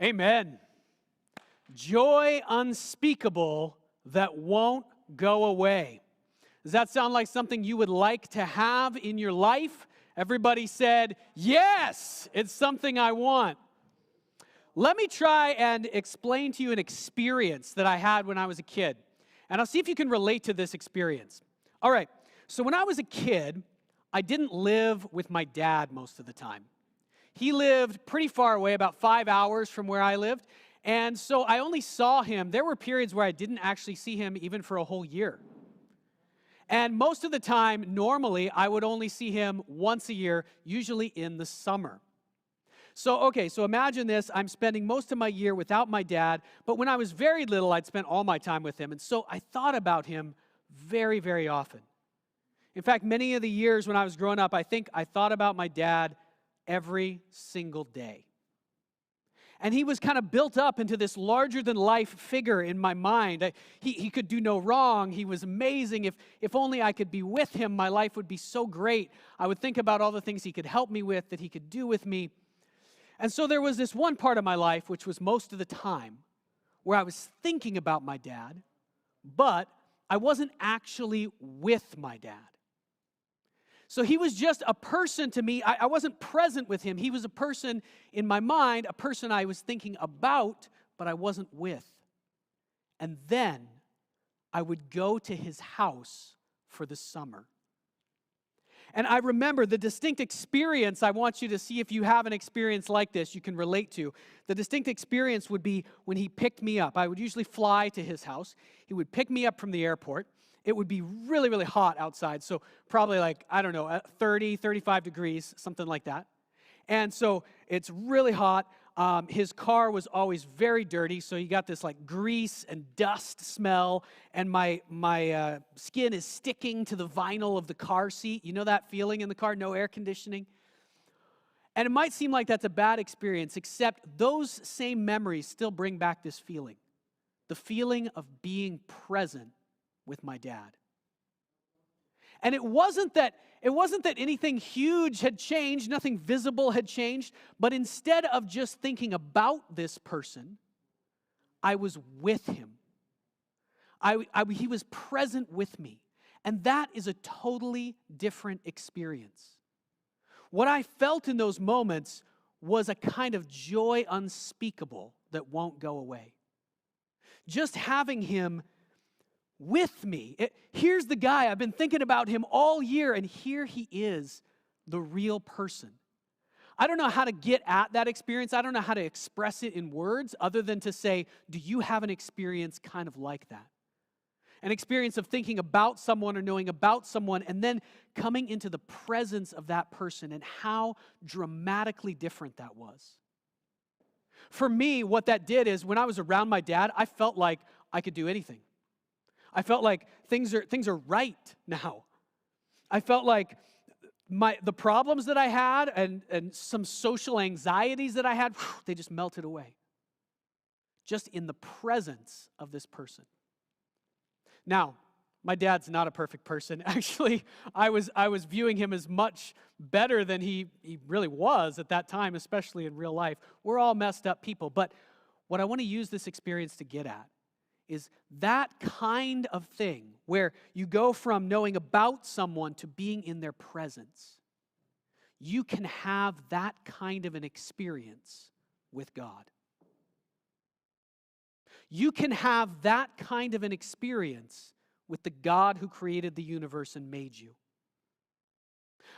Amen. Joy unspeakable that won't go away. Does that sound like something you would like to have in your life? Everybody said, yes, it's something I want. Let me try and explain to you an experience that I had when I was a kid. And I'll see if you can relate to this experience. All right, so when I was a kid, I didn't live with my dad most of the time. He lived pretty far away, about 5 hours from where I lived. And so I only saw him. There were periods where I didn't actually see him even for a whole year. And most of the time, normally, I would only see him once a year, usually in the summer. So imagine this. I'm spending most of my year without my dad, but when I was very little, I'd spent all my time with him. And so I thought about him very, very often. In fact, many of the years when I was growing up, I think I thought about my dad every single day. And he was kind of built up into this larger-than-life figure in my mind. He could do no wrong. He was amazing. If only I could be with him, my life would be so great. I would think about all the things he could help me with, that he could do with me. And so there was this one part of my life, which was most of the time, where I was thinking about my dad, but I wasn't actually with my dad. So he was just a person to me. I wasn't present with him. He was a person in my mind, a person I was thinking about, but I wasn't with. And then I would go to his house for the summer. And I remember the distinct experience. I want you to see if you have an experience like this you can relate to. The distinct experience would be when he picked me up. I would usually fly to his house. He would pick me up from the airport. It would be really, really hot outside, so probably 30, 35 degrees, something like that. And so it's really hot. His car was always very dirty, so you got this grease and dust smell, and my skin is sticking to the vinyl of the car seat. You know that feeling in the car, no air conditioning? And it might seem like that's a bad experience, except those same memories still bring back this feeling, the feeling of being present with my dad. And it wasn't that anything huge had changed, nothing visible had changed, but instead of just thinking about this person, I was with him. He was present with me. And that is a totally different experience. What I felt in those moments was a kind of joy unspeakable that won't go away. Just having him with me. Here's the guy. I've been thinking about him all year, and here he is, the real person. I don't know how to get at that experience. I don't know how to express it in words other than to say, do you have an experience kind of like that? An experience of thinking about someone or knowing about someone and then coming into the presence of that person and how dramatically different that was. For me, what that did is when I was around my dad, I felt like I could do anything. I felt like things are right now. I felt like the problems that I had and some social anxieties that I had, they just melted away. Just in the presence of this person. Now, my dad's not a perfect person. Actually, I was viewing him as much better than he really was at that time, especially in real life. We're all messed up people. But what I want to use this experience to get at is that kind of thing where you go from knowing about someone to being in their presence. You can have that kind of an experience with God. You can have that kind of an experience with the God who created the universe and made you.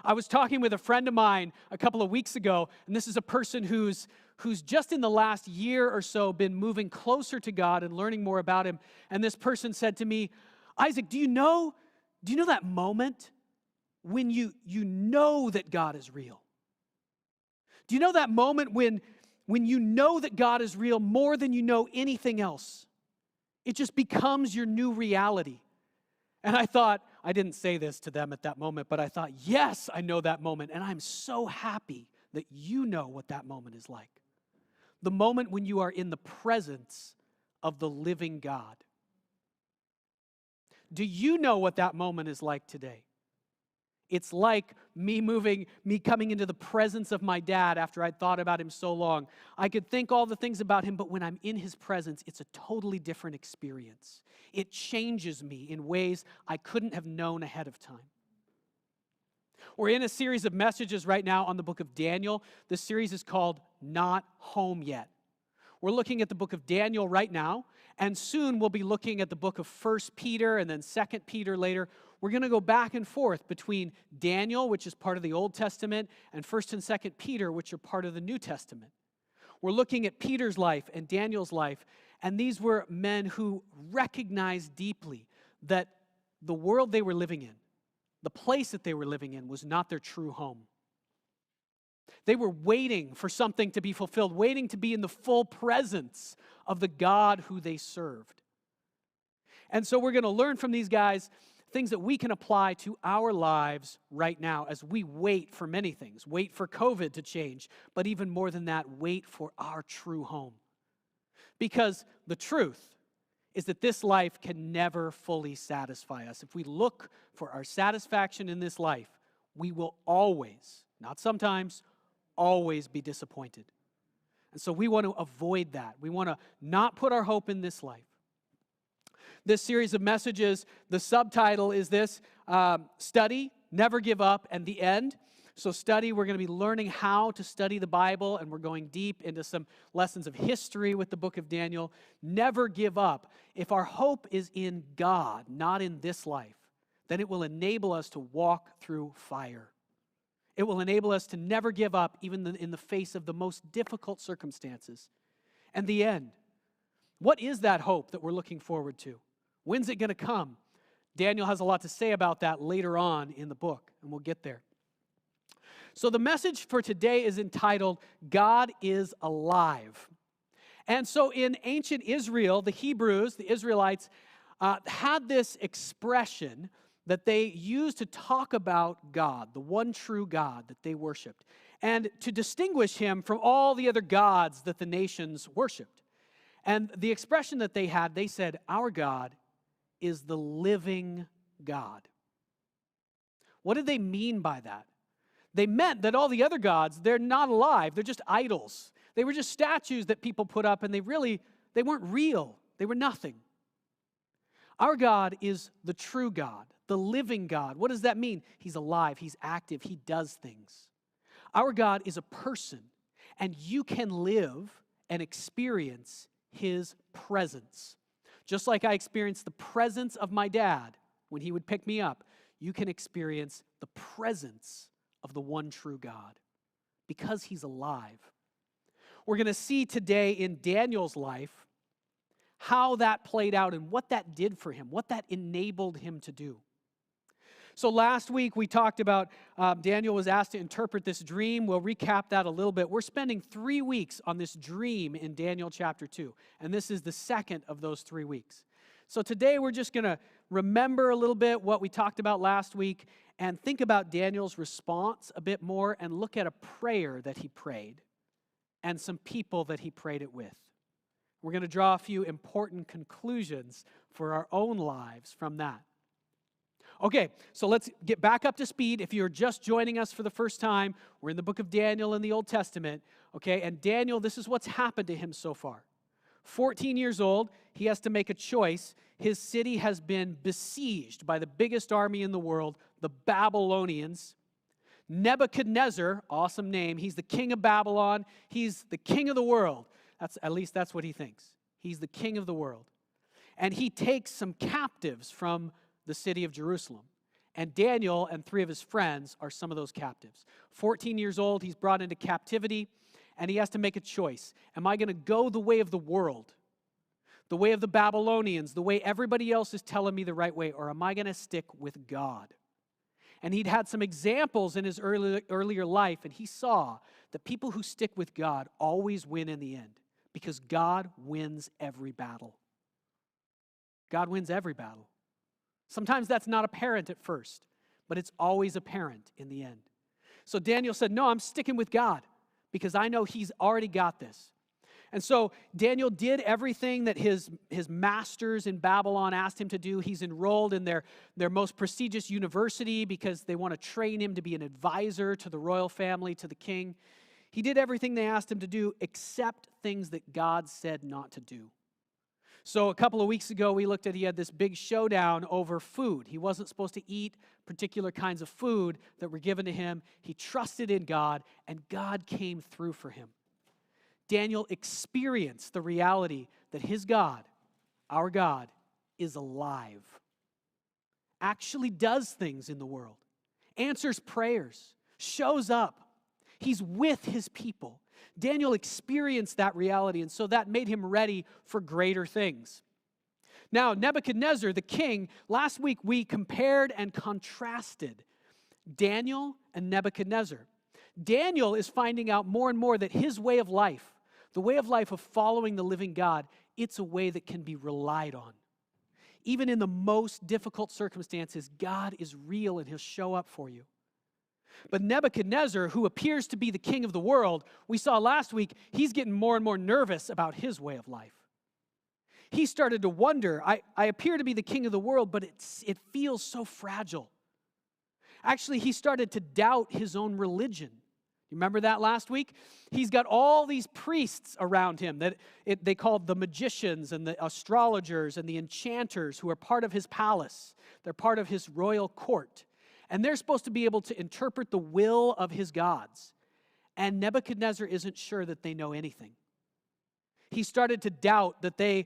I was talking with a friend of mine a couple of weeks ago, and this is a person who's just in the last year or so been moving closer to God and learning more about him. And this person said to me, Isaac, do you know that moment when you know that God is real? Do you know that moment when you know that God is real more than you know anything else? It just becomes your new reality. And I thought, I didn't say this to them at that moment, but I thought, yes, I know that moment. And I'm so happy that you know what that moment is like. The moment when you are in the presence of the living God. Do you know what that moment is like today? It's like me coming into the presence of my dad after I'd thought about him so long. I could think all the things about him, but when I'm in his presence, it's a totally different experience. It changes me in ways I couldn't have known ahead of time. We're in a series of messages right now on the book of Daniel. This series is called Not Home Yet. We're looking at the book of Daniel right now, and soon we'll be looking at the book of 1 Peter and then 2 Peter later. We're going to go back and forth between Daniel, which is part of the Old Testament, and 1 and 2 Peter, which are part of the New Testament. We're looking at Peter's life and Daniel's life, and these were men who recognized deeply that the world they were living in, the place that they were living in, was not their true home. They were waiting for something to be fulfilled, waiting to be in the full presence of the God who they served. And so we're going to learn from these guys things that we can apply to our lives right now as we wait for many things. Wait for COVID to change, but even more than that, wait for our true home. Because the truth is that this life can never fully satisfy us. If we look for our satisfaction in this life, we will always, not sometimes, always be disappointed. And so we want to avoid that. We want to not put our hope in this life. This series of messages, the subtitle is this, Study, Never Give Up, and the End. So study, we're going to be learning how to study the Bible, and we're going deep into some lessons of history with the book of Daniel. Never give up. If our hope is in God, not in this life, then it will enable us to walk through fire. It will enable us to never give up, even in the face of the most difficult circumstances. And the end. What is that hope that we're looking forward to? When's it going to come? Daniel has a lot to say about that later on in the book, and we'll get there. So the message for today is entitled, God is Alive. And so in ancient Israel, the Hebrews, the Israelites, had this expression that they used to talk about God, the one true God that they worshiped, and to distinguish him from all the other gods that the nations worshiped. And the expression that they had, they said, our God is the living God. What did they mean by that? They meant that all the other gods, they're not alive. They're just idols. They were just statues that people put up, and they weren't real. They were nothing. Our God is the true God, the living God. What does that mean? He's alive. He's active. He does things. Our God is a person, and you can live and experience his presence. Just like I experienced the presence of my dad when he would pick me up, you can experience the presence of the one true God because he's alive. We're going to see today in Daniel's life how that played out and what that did for him, what that enabled him to do. So last week we talked about Daniel was asked to interpret this dream. We'll recap that a little bit. We're spending 3 weeks on this dream in Daniel chapter 2, and this is the second of those 3 weeks. So today we're just going to remember a little bit what we talked about last week and think about Daniel's response a bit more and look at a prayer that he prayed and some people that he prayed it with. We're going to draw a few important conclusions for our own lives from that. Okay, so let's get back up to speed. If you're just joining us for the first time, we're in the book of Daniel in the Old Testament, okay? And Daniel, this is what's happened to him so far. 14 years old, he has to make a choice. His city has been besieged by the biggest army in the world, the Babylonians. Nebuchadnezzar, awesome name, he's the king of Babylon. He's the king of the world. At least that's what he thinks. He's the king of the world. And he takes some captives from the city of Jerusalem. And Daniel and 3 of his friends are some of those captives. 14 years old, he's brought into captivity, and he has to make a choice. Am I going to go the way of the world, the way of the Babylonians, the way everybody else is telling me the right way, or am I going to stick with God? And he'd had some examples in his earlier life, and he saw that people who stick with God always win in the end because God wins every battle. God wins every battle. Sometimes that's not apparent at first, but it's always apparent in the end. So Daniel said, no, I'm sticking with God because I know he's already got this. And so Daniel did everything that his masters in Babylon asked him to do. He's enrolled in their most prestigious university because they want to train him to be an advisor to the royal family, to the king. He did everything they asked him to do except things that God said not to do. So a couple of weeks ago, we looked at he had this big showdown over food. He wasn't supposed to eat particular kinds of food that were given to him. He trusted in God, and God came through for him. Daniel experienced the reality that his God, our God, is alive, actually does things in the world, answers prayers, shows up. He's with his people. Daniel experienced that reality, and so that made him ready for greater things. Now, Nebuchadnezzar, the king, last week we compared and contrasted Daniel and Nebuchadnezzar. Daniel is finding out more and more that his way of life, the way of life of following the living God, it's a way that can be relied on. Even in the most difficult circumstances, God is real and he'll show up for you. But Nebuchadnezzar, who appears to be the king of the world, we saw last week, he's getting more and more nervous about his way of life. He started to wonder, I appear to be the king of the world, but it feels so fragile. Actually, he started to doubt his own religion. You remember that last week? He's got all these priests around him that they called the magicians and the astrologers and the enchanters who are part of his palace. They're part of his royal court. And they're supposed to be able to interpret the will of his gods. And Nebuchadnezzar isn't sure that they know anything. He started to doubt that they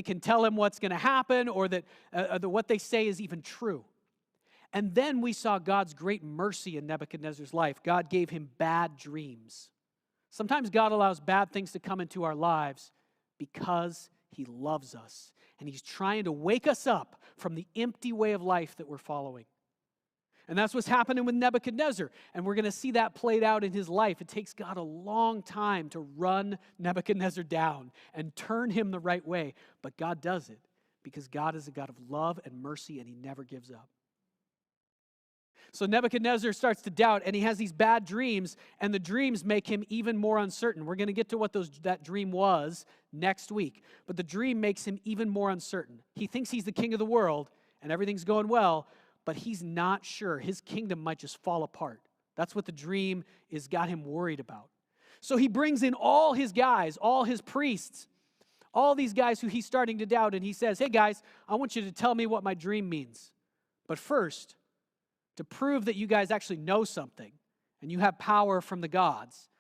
can tell him what's going to happen or that what they say is even true. And then we saw God's great mercy in Nebuchadnezzar's life. God gave him bad dreams. Sometimes God allows bad things to come into our lives because he loves us. And he's trying to wake us up from the empty way of life that we're following. And that's what's happening with Nebuchadnezzar. And we're going to see that played out in his life. It takes God a long time to run Nebuchadnezzar down and turn him the right way. But God does it because God is a God of love and mercy, and he never gives up. So Nebuchadnezzar starts to doubt, and he has these bad dreams, and the dreams make him even more uncertain. We're going to get to what that dream was next week. But the dream makes him even more uncertain. He thinks he's the king of the world, and everything's going well, but he's not sure. His kingdom might just fall apart. That's what the dream has got him worried about. So he brings in all his guys, all his priests, all these guys who he's starting to doubt, and he says, hey guys, I want you to tell me what my dream means. But first, to prove that you guys actually know something and you have power from the gods,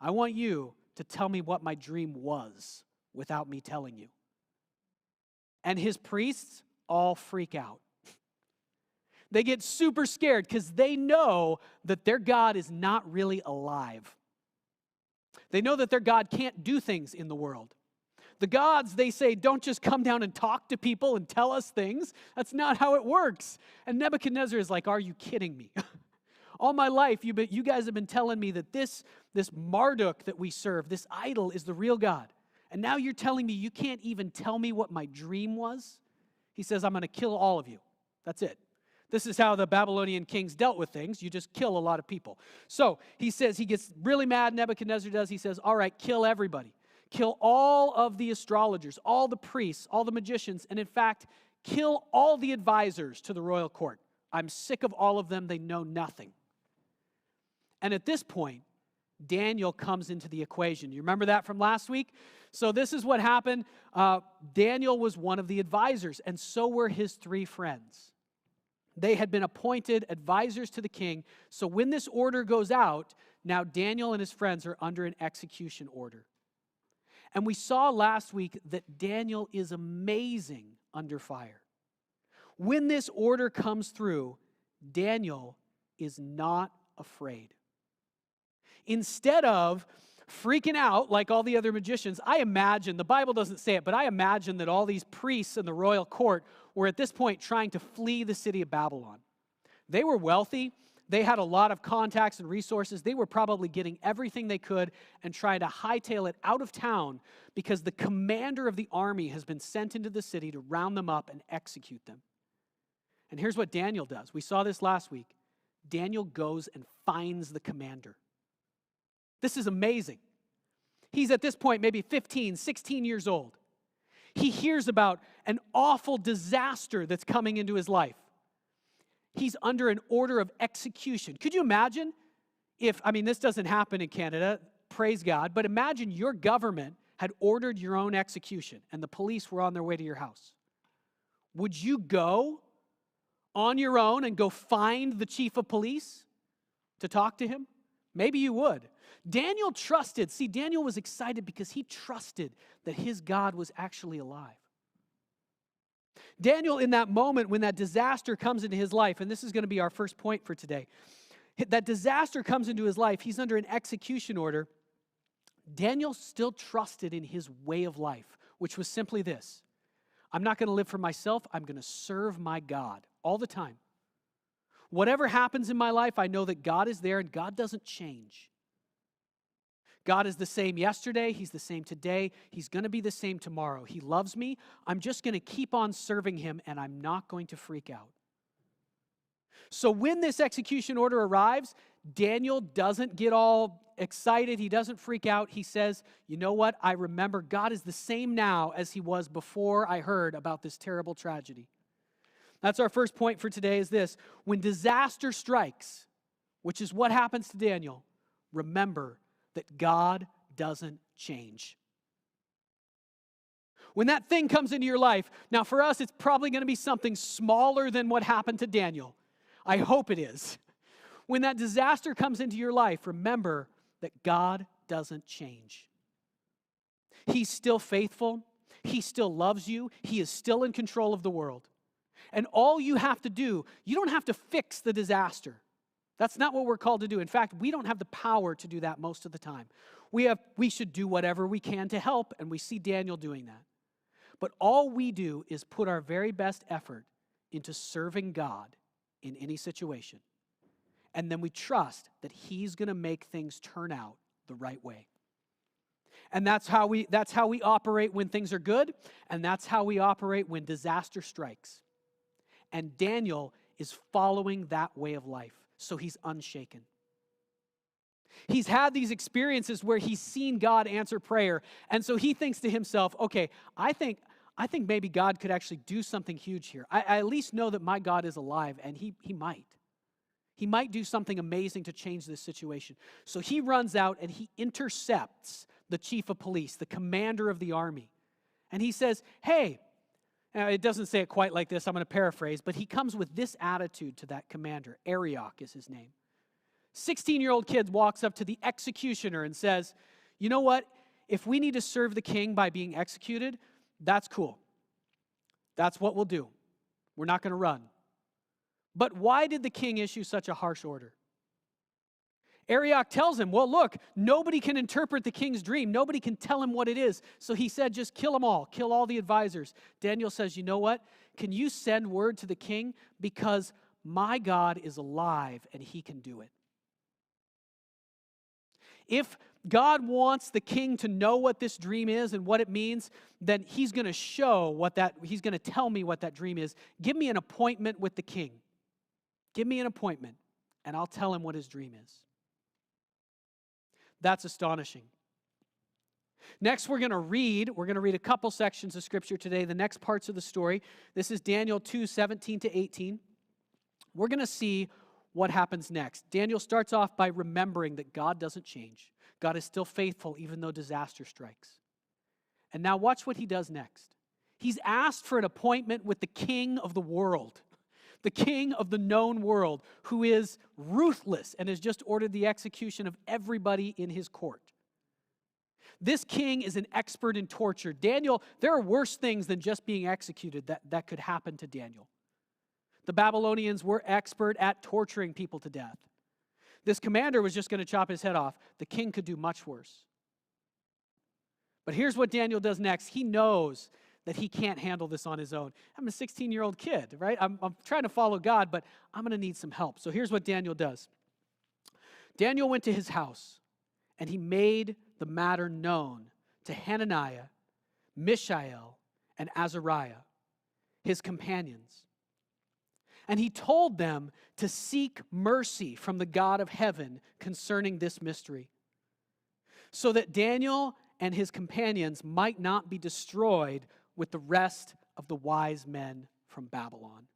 I want you to tell me what my dream was without me telling you. And his priests all freak out. They get super scared because they know that their God is not really alive. They know that their God can't do things in the world. The gods, they say, don't just come down and talk to people and tell us things. That's not how it works. And Nebuchadnezzar is like, are you kidding me? All my life, you guys have been telling me that this Marduk that we serve, this idol, is the real God. And now you're telling me you can't even tell me what my dream was? He says, I'm going to kill all of you. That's it. This is how the Babylonian kings dealt with things. You just kill a lot of people. So he says, he gets really mad, Nebuchadnezzar does. He says, all right, kill everybody. Kill all of the astrologers, all the priests, all the magicians, and in fact, kill all the advisors to the royal court. I'm sick of all of them. They know nothing. And at this point, Daniel comes into the equation. You remember that from last week? So this is what happened. Daniel was one of the advisors, and so were his three friends. They had been appointed advisors to the king. So when this order goes out, now Daniel and his friends are under an execution order. And we saw last week that Daniel is amazing under fire. When this order comes through, Daniel is not afraid. Instead of freaking out like all the other magicians, I imagine, the Bible doesn't say it, but I imagine that all these priests in the royal court were at this point trying to flee the city of Babylon. They were wealthy. They had a lot of contacts and resources. They were probably getting everything they could and trying to hightail it out of town because the commander of the army has been sent into the city to round them up and execute them. And here's what Daniel does. We saw this last week. Daniel goes and finds the commander. This is amazing. He's at this point maybe 15, 16 years old. He hears about an awful disaster that's coming into his life. He's under an order of execution. Could you imagine this doesn't happen in Canada, praise God, but imagine your government had ordered your own execution and the police were on their way to your house. Would you go on your own and go find the chief of police to talk to him? Maybe you would. Daniel trusted. See, Daniel was excited because he trusted that his God was actually alive. Daniel, in that moment when that disaster comes into his life, and this is going to be our first point for today, that disaster comes into his life, he's under an execution order. Daniel still trusted in his way of life, which was simply this: I'm not going to live for myself, I'm going to serve my God all the time. Whatever happens in my life, I know that God is there and God doesn't change. God is the same yesterday, He's the same today, He's going to be the same tomorrow. He loves me. I'm just going to keep on serving Him and I'm not going to freak out. So when this execution order arrives, Daniel doesn't get all excited. He doesn't freak out. He says, you know what? I remember God is the same now as He was before I heard about this terrible tragedy. That's our first point for today, is this: when disaster strikes, which is what happens to Daniel, remember that God doesn't change. When that thing comes into your life, now for us, it's probably going to be something smaller than what happened to Daniel. I hope it is. When that disaster comes into your life, remember that God doesn't change. He's still faithful. He still loves you. He is still in control of the world. And all you have to do, you don't have to fix the disaster. That's not what we're called to do. In fact, we don't have the power to do that most of the time. We should do whatever we can to help, and we see Daniel doing that. But all we do is put our very best effort into serving God in any situation. And then we trust that He's going to make things turn out the right way. And that's how we operate when things are good, and that's how we operate when disaster strikes. And Daniel is following that way of life, so he's unshaken. He's had these experiences where he's seen God answer prayer, and so he thinks to himself, okay, I think maybe God could actually do something huge here. I at least know that my God is alive, and he might. He might do something amazing to change this situation. So he runs out and he intercepts the chief of police, the commander of the army. And he says, hey, now it doesn't say it quite like this, I'm going to paraphrase, but he comes with this attitude to that commander. Arioch is his name. 16-year-old kid walks up to the executioner and says, you know what? If we need to serve the king by being executed, that's cool. That's what we'll do. We're not going to run. But why did the king issue such a harsh order? Arioch tells him, well, look, nobody can interpret the king's dream. Nobody can tell him what it is. So he said, just kill them all. Kill all the advisors. Daniel says, you know what? Can you send word to the king? Because my God is alive and He can do it. If God wants the king to know what this dream is and what it means, then He's going to He's going to tell me what that dream is. Give me an appointment with the king. Give me an appointment, and I'll tell him what his dream is. That's astonishing. Next, we're going to read a couple sections of Scripture today, the next parts of the story. This is Daniel 2:17 to 18. We're going to see what happens next. Daniel starts off by remembering that God doesn't change. God is still faithful even though disaster strikes. And now watch what he does next. He's asked for an appointment with the king of the world, the king of the known world, who is ruthless and has just ordered the execution of everybody in his court. This king is an expert in torture. Daniel, there are worse things than just being executed that could happen to Daniel. The Babylonians were expert at torturing people to death. This commander was just going to chop his head off. The king could do much worse. But here's what Daniel does next. He knows that he can't handle this on his own. I'm a 16-year-old kid, right? I'm trying to follow God, but I'm going to need some help. So here's what Daniel does. Daniel went to his house, and he made the matter known to Hananiah, Mishael, and Azariah, his companions. And he told them to seek mercy from the God of heaven concerning this mystery. so that Daniel and his companions might not be destroyed with the rest of the wise men from Babylon.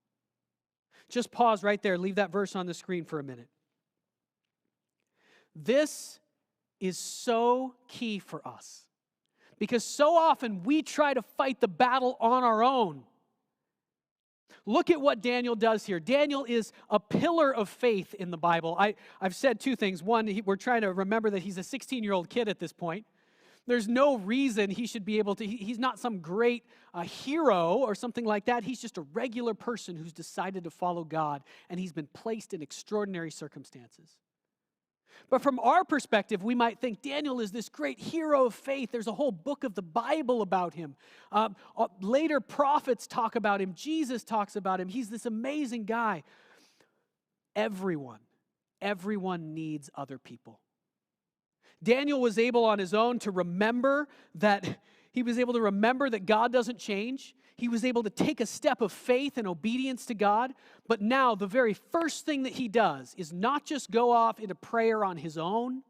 Just pause right there. Leave that verse on the screen for a minute. This is so key for us because so often we try to fight the battle on our own. Look at what Daniel does here. Daniel is a pillar of faith in the Bible. I've said two things. One, we're trying to remember that he's a 16-year-old kid at this point. There's no reason he should be able to, he's not some great hero or something like that. He's just a regular person who's decided to follow God, and he's been placed in extraordinary circumstances. But from our perspective, we might think Daniel is this great hero of faith. There's a whole book of the Bible about him. Later prophets talk about him. Jesus talks about him. He's this amazing guy. Everyone needs other people. Daniel was able on his own to remember that God doesn't change. He was able to take a step of faith and obedience to God. But now the very first thing that he does is not just go off into prayer on his own,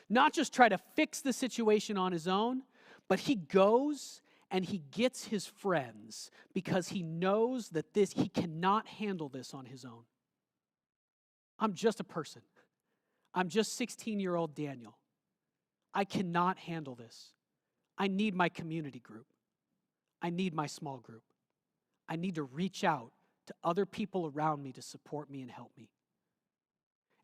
not just try to fix the situation on his own, but he goes and he gets his friends because he knows that he cannot handle this on his own. I'm just a person. I'm just 16-year-old Daniel. I cannot handle this. I need my community group. I need my small group. I need to reach out to other people around me to support me and help me.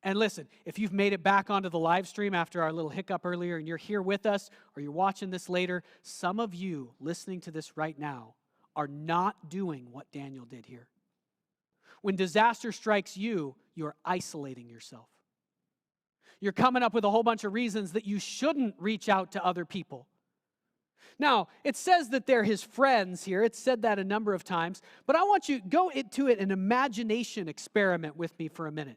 And listen, if you've made it back onto the live stream after our little hiccup earlier and you're here with us or you're watching this later, some of you listening to this right now are not doing what Daniel did here. When disaster strikes you, you're isolating yourself. You're coming up with a whole bunch of reasons that you shouldn't reach out to other people. Now, it says that they're his friends here. It's said that a number of times. But I want you to go into it an imagination experiment with me for a minute.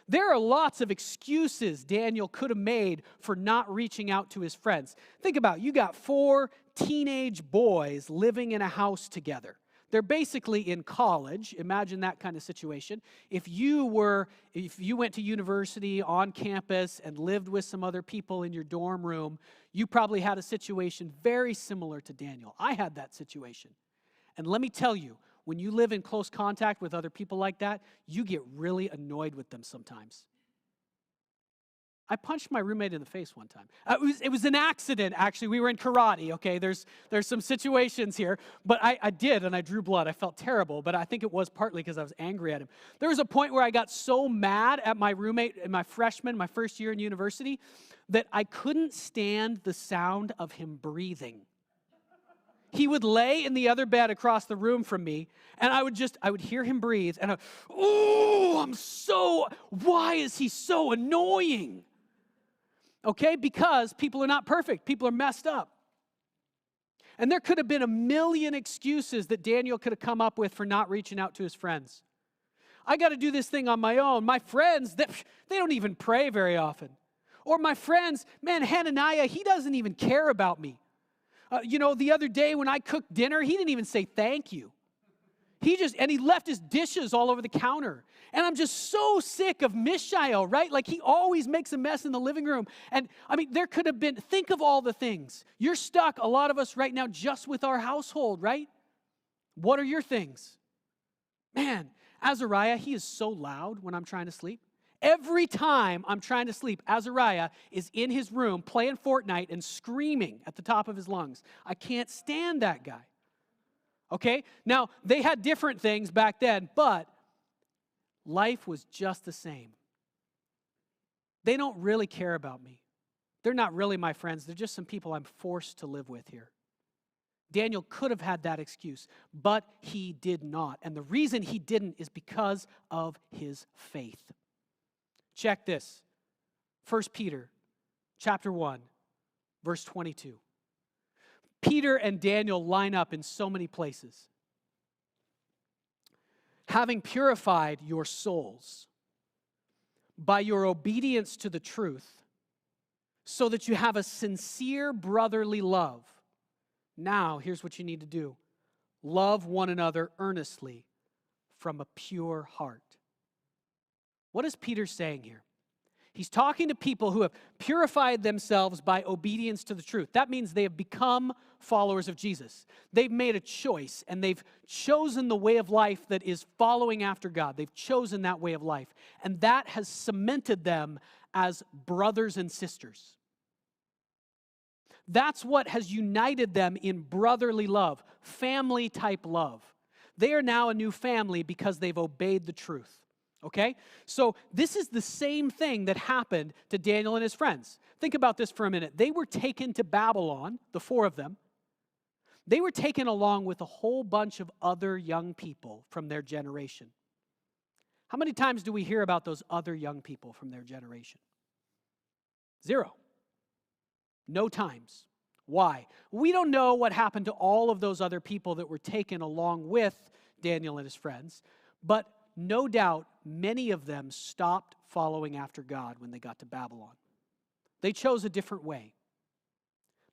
There are lots of excuses Daniel could have made for not reaching out to his friends. Think about it. You got 4 teenage boys living in a house together. They're basically in college. Imagine that kind of situation. If you went to university on campus and lived with some other people in your dorm room, you probably had a situation very similar to Daniel. I had that situation. And let me tell you, when you live in close contact with other people like that, you get really annoyed with them sometimes. I punched my roommate in the face one time. It was an accident, actually. We were in karate, okay? There's some situations here. But I did, and I drew blood. I felt terrible, but I think it was partly because I was angry at him. There was a point where I got so mad at my roommate in my first year in university, that I couldn't stand the sound of him breathing. He would lay in the other bed across the room from me, and I would hear him breathe, and why is he so annoying? Okay, because people are not perfect. People are messed up. And there could have been a million excuses that Daniel could have come up with for not reaching out to his friends. I got to do this thing on my own. My friends, they don't even pray very often. Or my friends, man, Hananiah, he doesn't even care about me. The other day when I cooked dinner, he didn't even say thank you. He left his dishes all over the counter. And I'm just so sick of Mishael, right? Like he always makes a mess in the living room. And I mean, there could have been, think of all the things. You're stuck, a lot of us right now, just with our household, right? What are your things? Man, Azariah, he is so loud when I'm trying to sleep. Every time I'm trying to sleep, Azariah is in his room playing Fortnite and screaming at the top of his lungs. I can't stand that guy. Okay? Now, they had different things back then, but life was just the same. They don't really care about me. They're not really my friends. They're just some people I'm forced to live with here. Daniel could have had that excuse, but he did not. And the reason he didn't is because of his faith. Check this. 1 Peter chapter 1, verse 22. Peter and Daniel line up in so many places. Having purified your souls by your obedience to the truth, so that you have a sincere brotherly love. Now, here's what you need to do. Love one another earnestly from a pure heart. What is Peter saying here? He's talking to people who have purified themselves by obedience to the truth. That means they have become followers of Jesus. They've made a choice, and they've chosen the way of life that is following after God. They've chosen that way of life, and that has cemented them as brothers and sisters. That's what has united them in brotherly love, family-type love. They are now a new family because they've obeyed the truth. Okay? So this is the same thing that happened to Daniel and his friends. Think about this for a minute. They were taken to Babylon, the four of them. They were taken along with a whole bunch of other young people from their generation. How many times do we hear about those other young people from their generation? 0. No times. Why? We don't know what happened to all of those other people that were taken along with Daniel and his friends, but no doubt many of them stopped following after God when they got to Babylon. They chose a different way.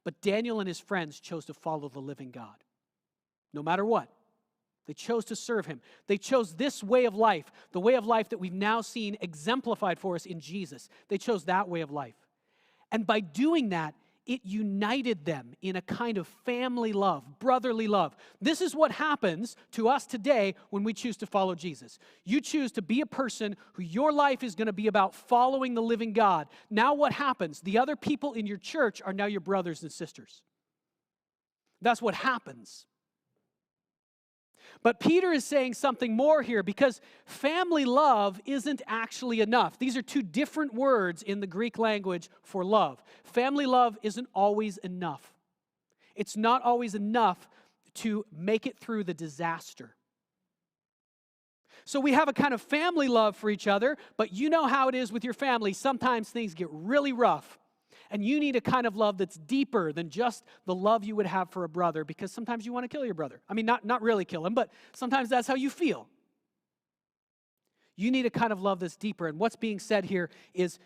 But Daniel and his friends chose to follow the living God. No matter what. They chose to serve him. They chose this way of life, the way of life that we've now seen exemplified for us in Jesus. They chose that way of life. And by doing that, it united them in a kind of family love, brotherly love. This is what happens to us today when we choose to follow Jesus. You choose to be a person who your life is going to be about following the living God. Now what happens? The other people in your church are now your brothers and sisters. That's what happens. But Peter is saying something more here because family love isn't actually enough. These are two different words in the Greek language for love. Family love isn't always enough. It's not always enough to make it through the disaster. So we have a kind of family love for each other, but you know how it is with your family. Sometimes things get really rough. And you need a kind of love that's deeper than just the love you would have for a brother, because sometimes you want to kill your brother. I mean, not really kill him, but sometimes that's how you feel. You need a kind of love that's deeper. And what's being said here is,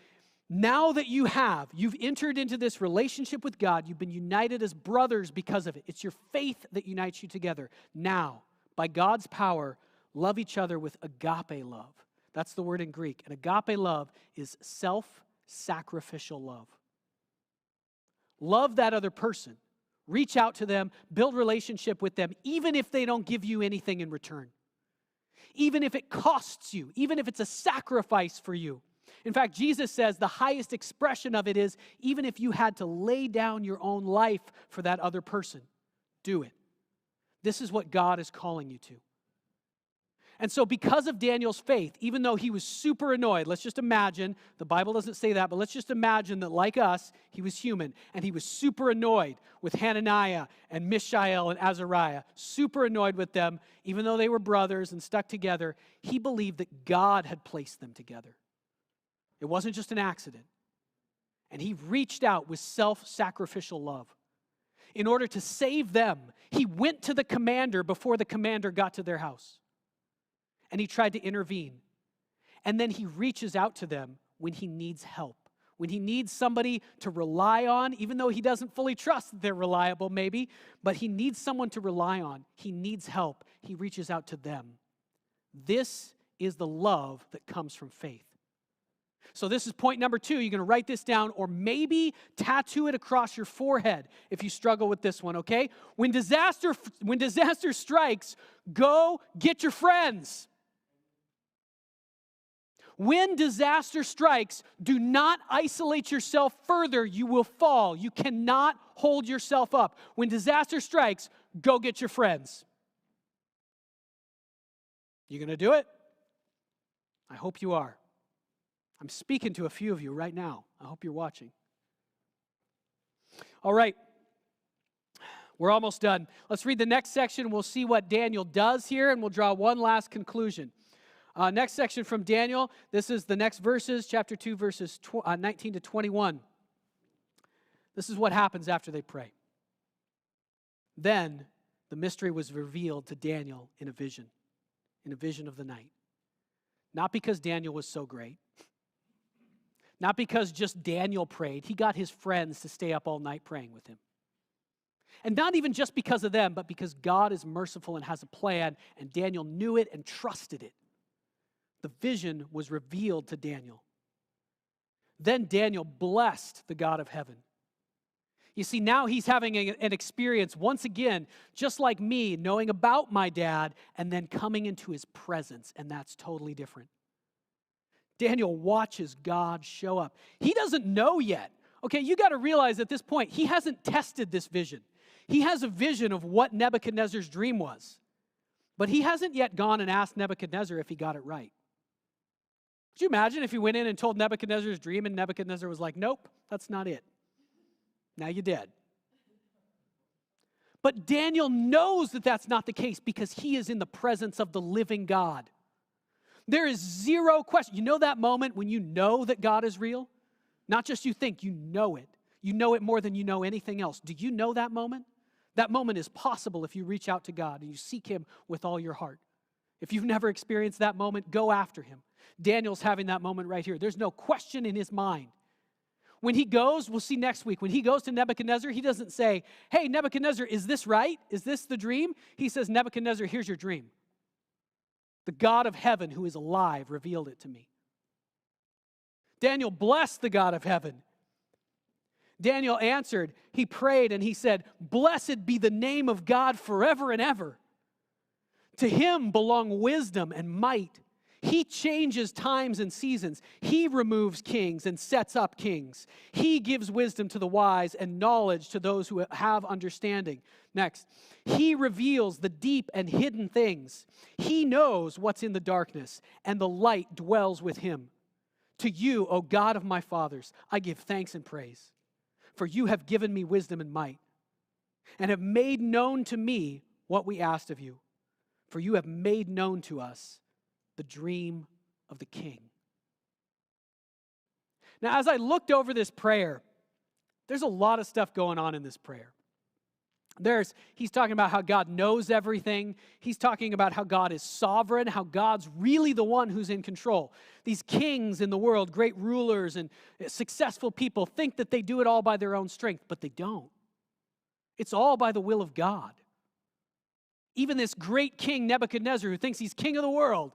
now that you've entered into this relationship with God, you've been united as brothers because of it. It's your faith that unites you together. Now, by God's power, love each other with agape love. That's the word in Greek. And agape love is self-sacrificial love. Love that other person. Reach out to them, build relationship with them, even if they don't give you anything in return. Even if it costs you, even if it's a sacrifice for you. In fact, Jesus says the highest expression of it is, even if you had to lay down your own life for that other person, do it. This is what God is calling you to. And so because of Daniel's faith, even though he was super annoyed, let's just imagine, the Bible doesn't say that, but let's just imagine that like us, he was human, and he was super annoyed with Hananiah and Mishael and Azariah, super annoyed with them, even though they were brothers and stuck together. He believed that God had placed them together. It wasn't just an accident. And he reached out with self-sacrificial love. In order to save them, he went to the commander before the commander got to their house. And he tried to intervene. And then he reaches out to them when he needs help. When he needs somebody to rely on, even though he doesn't fully trust that they're reliable maybe, but he needs someone to rely on. He needs help. He reaches out to them. This is the love that comes from faith. So this is point number 2. You're going to write this down or maybe tattoo it across your forehead if you struggle with this one, okay? When disaster strikes, go get your friends. When disaster strikes, do not isolate yourself further. You will fall. You cannot hold yourself up. When disaster strikes, go get your friends. You going to do it? I hope you are. I'm speaking to a few of you right now. I hope you're watching. All right. We're almost done. Let's read the next section. We'll see what Daniel does here, and we'll draw one last conclusion. Next section from Daniel. This is the next verses, chapter 2, verses 19 to 21. This is what happens after they pray. Then the mystery was revealed to Daniel in a vision of the night. Not because Daniel was so great. Not because just Daniel prayed. He got his friends to stay up all night praying with him. And not even just because of them, but because God is merciful and has a plan, and Daniel knew it and trusted it. The vision was revealed to Daniel. Then Daniel blessed the God of heaven. You see, now he's having an experience once again, just like me, knowing about my dad and then coming into his presence, and that's totally different. Daniel watches God show up. He doesn't know yet. Okay, you got to realize at this point, he hasn't tested this vision. He has a vision of what Nebuchadnezzar's dream was, but he hasn't yet gone and asked Nebuchadnezzar if he got it right. Could you imagine if he went in and told Nebuchadnezzar's dream and Nebuchadnezzar was like, nope, that's not it. Now you're dead. But Daniel knows that that's not the case because he is in the presence of the living God. There is zero question. You know that moment when you know that God is real? Not just you think, you know it. You know it more than you know anything else. Do you know that moment? That moment is possible if you reach out to God and you seek him with all your heart. If you've never experienced that moment, go after him. Daniel's having that moment right here. There's no question in his mind. When he goes, we'll see next week, when he goes to Nebuchadnezzar, he doesn't say, hey, Nebuchadnezzar, is this right? Is this the dream? He says, Nebuchadnezzar, here's your dream. The God of heaven who is alive revealed it to me. Daniel blessed the God of heaven. Daniel answered, he prayed and he said, blessed be the name of God forever and ever. To him belong wisdom and might. He changes times and seasons. He removes kings and sets up kings. He gives wisdom to the wise and knowledge to those who have understanding. Next, he reveals the deep and hidden things. He knows what's in the darkness, and the light dwells with him. To you, O God of my fathers, I give thanks and praise, for you have given me wisdom and might, and have made known to me what we asked of you. For you have made known to us the dream of the king. Now, as I looked over this prayer, there's a lot of stuff going on in this prayer. He's talking about how God knows everything. He's talking about how God is sovereign, how God's really the one who's in control. These kings in the world, great rulers and successful people, think that they do it all by their own strength, but they don't. It's all by the will of God. Even this great king Nebuchadnezzar, who thinks he's king of the world,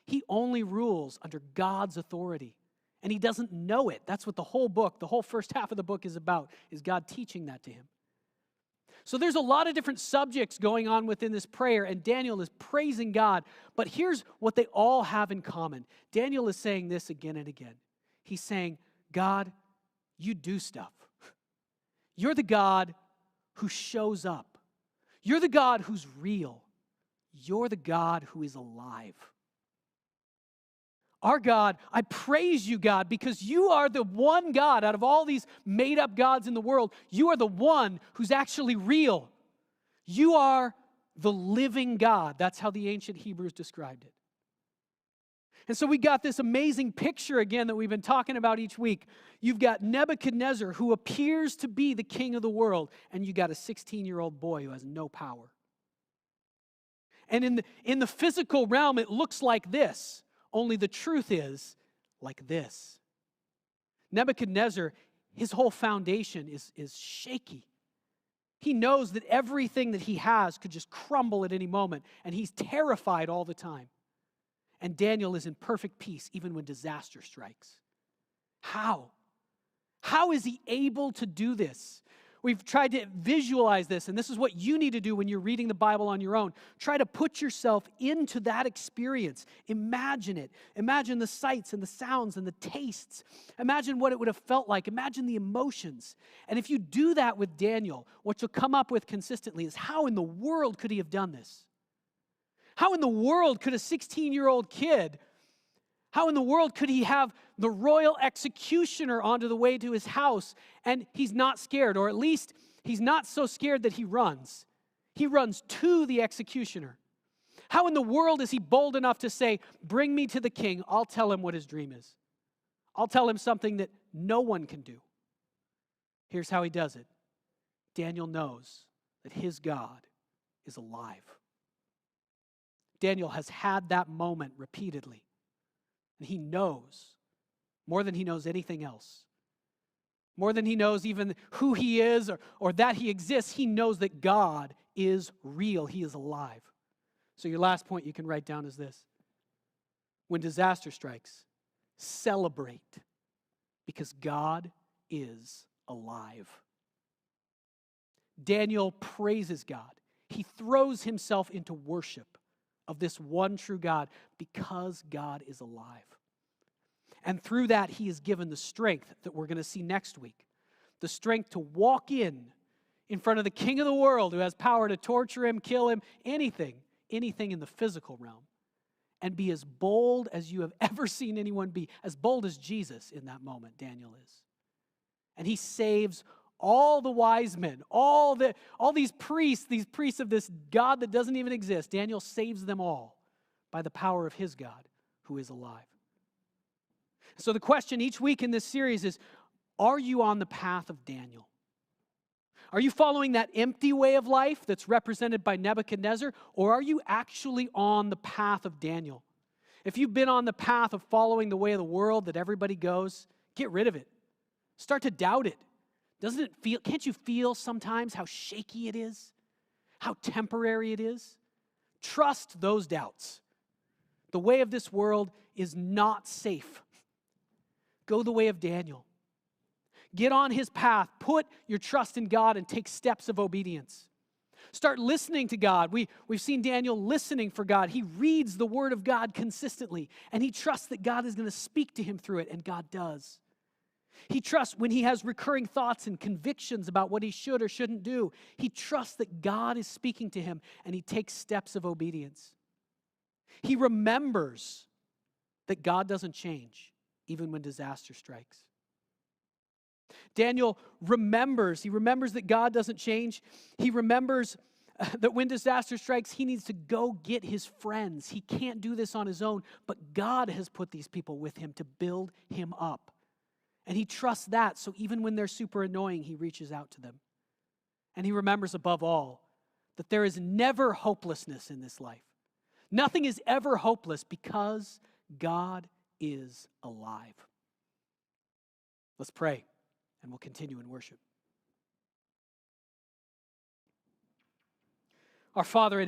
he only rules under God's authority. And he doesn't know it. That's what the whole book, the whole first half of the book is about, is God teaching that to him. So there's a lot of different subjects going on within this prayer, and Daniel is praising God. But here's what they all have in common. Daniel is saying this again and again. He's saying, God, you do stuff. You're the God who shows up. You're the God who's real. You're the God who is alive. Our God, I praise you, God, because you are the one God out of all these made-up gods in the world. You are the one who's actually real. You are the living God. That's how the ancient Hebrews described it. And so we got this amazing picture again that we've been talking about each week. You've got Nebuchadnezzar, who appears to be the king of the world, and you got a 16-year-old boy who has no power. And in the physical realm, it looks like this. Only the truth is like this. Nebuchadnezzar, his whole foundation is shaky. He knows that everything that he has could just crumble at any moment, and he's terrified all the time. And Daniel is in perfect peace even when disaster strikes. How? How is he able to do this? We've tried to visualize this, and this is what you need to do when you're reading the Bible on your own. Try to put yourself into that experience. Imagine it. Imagine the sights and the sounds and the tastes. Imagine what it would have felt like. Imagine the emotions. And if you do that with Daniel, what you'll come up with consistently is, how in the world could he have done this? How in the world could a 16-year-old kid, how in the world could he have the royal executioner onto the way to his house and he's not scared, or at least he's not so scared that he runs. He runs to the executioner. How in the world is he bold enough to say, bring me to the king, I'll tell him what his dream is. I'll tell him something that no one can do. Here's how he does it. Daniel knows that his God is alive. Daniel has had that moment repeatedly. And he knows, more than he knows anything else, more than he knows even who he is or that he exists, he knows that God is real. He is alive. So your last point you can write down is this. When disaster strikes, celebrate, because God is alive. Daniel praises God. He throws himself into worship of this one true God because God is alive. And through that, he is given the strength that we're going to see next week. The strength to walk in front of the king of the world who has power to torture him, kill him, anything in the physical realm. And be as bold as you have ever seen anyone be. As bold as Jesus in that moment, Daniel is. And he saves all the wise men, all these priests of this God that doesn't even exist. Daniel saves them all by the power of his God who is alive. So the question each week in this series is, are you on the path of Daniel? Are you following that empty way of life that's represented by Nebuchadnezzar, or are you actually on the path of Daniel? If you've been on the path of following the way of the world that everybody goes, get rid of it. Start to doubt it. Can't you feel sometimes how shaky it is? How temporary it is? Trust those doubts. The way of this world is not safe. Go the way of Daniel. Get on his path. Put your trust in God and take steps of obedience. Start listening to God. We've seen Daniel listening for God. He reads the word of God consistently, and he trusts that God is going to speak to him through it, and God does. He trusts when he has recurring thoughts and convictions about what he should or shouldn't do. He trusts that God is speaking to him, and he takes steps of obedience. He remembers that God doesn't change, even when disaster strikes. Daniel remembers. He remembers that God doesn't change. He remembers that when disaster strikes, he needs to go get his friends. He can't do this on his own, but God has put these people with him to build him up. And he trusts that, so even when they're super annoying, he reaches out to them. And he remembers above all that there is never hopelessness in this life. Nothing is ever hopeless because God is alive. Let's pray, and we'll continue in worship. Our Father in heaven,